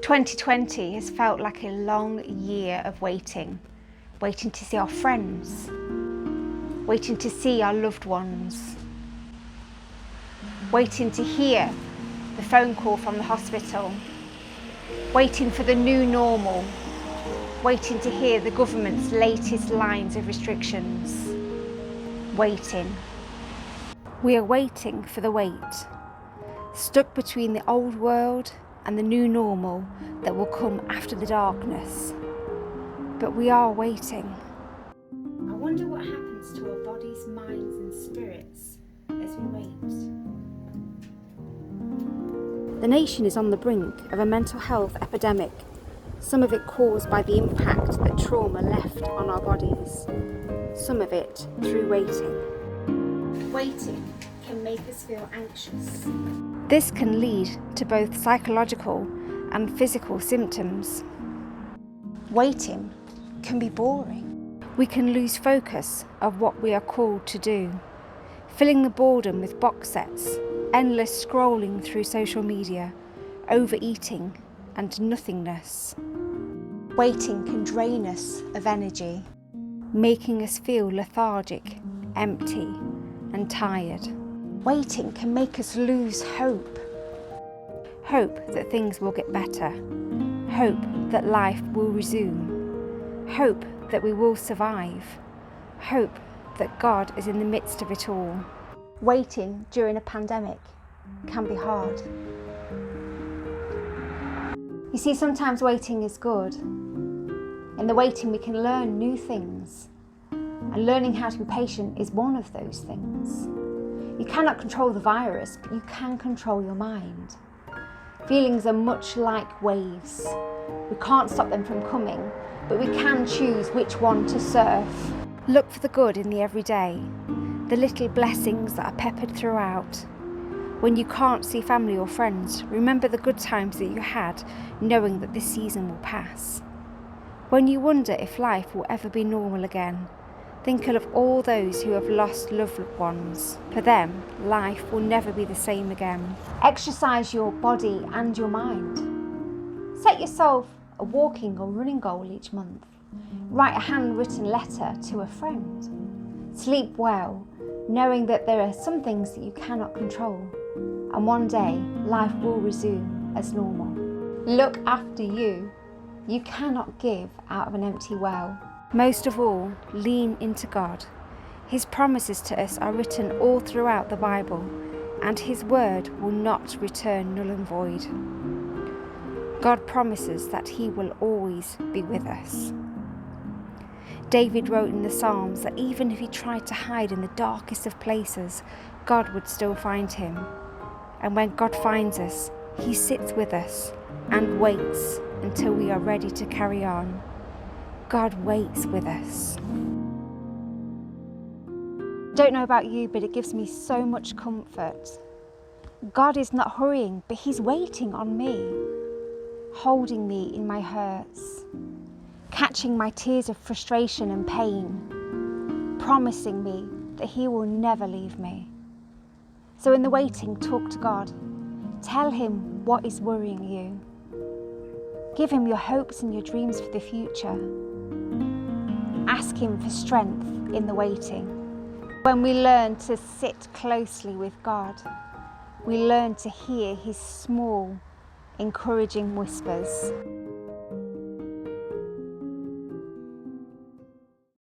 2020 has felt like a long year of waiting to see our friends, waiting to see our loved ones, waiting to hear the phone call from the hospital, waiting for the new normal, waiting to hear the government's latest lines of restrictions, waiting. We are waiting for the wait, stuck between the old world and the new normal that will come after the darkness. But we are waiting. I wonder what happens to our bodies, minds and spirits as we wait. The nation is on the brink of a mental health epidemic, some of it caused by the impact that trauma left on our bodies, some of it through waiting. Waiting can make us feel anxious. This can lead to both psychological and physical symptoms. Waiting can be boring. We can lose focus of what we are called to do, filling the boredom with box sets, endless scrolling through social media, overeating and nothingness. Waiting can drain us of energy, making us feel lethargic, empty and tired. Waiting can make us lose hope. Hope that things will get better. Hope that life will resume. Hope that we will survive. Hope that God is in the midst of it all. Waiting during a pandemic can be hard. You see, sometimes waiting is good. In the waiting we can learn new things. And learning how to be patient is one of those things. You cannot control the virus, but you can control your mind. Feelings are much like waves. We can't stop them from coming, but we can choose which one to surf. Look for the good in the everyday, the little blessings that are peppered throughout. When you can't see family or friends, remember the good times that you had, knowing that this season will pass. When you wonder if life will ever be normal again, think of all those who have lost loved ones. For them, life will never be the same again. Exercise your body and your mind. Set yourself a walking or running goal each month. Write a handwritten letter to a friend. Sleep well, knowing that there are some things that you cannot control. And one day, life will resume as normal. Look after you. You cannot give out of an empty well. Most of all, lean into God. His promises to us are written all throughout the Bible, and His word will not return null and void. God promises that He will always be with us. David wrote in the Psalms that even if he tried to hide in the darkest of places, God would still find him. And when God finds us, He sits with us and waits until we are ready to carry on. God waits with us. Don't know about you, but it gives me so much comfort. God is not hurrying, but He's waiting on me, holding me in my hurts, catching my tears of frustration and pain, promising me that He will never leave me. So in the waiting, talk to God. Tell Him what is worrying you. Give Him your hopes and your dreams for the future. Ask Him for strength in the waiting. When we learn to sit closely with God, we learn to hear His small, encouraging whispers.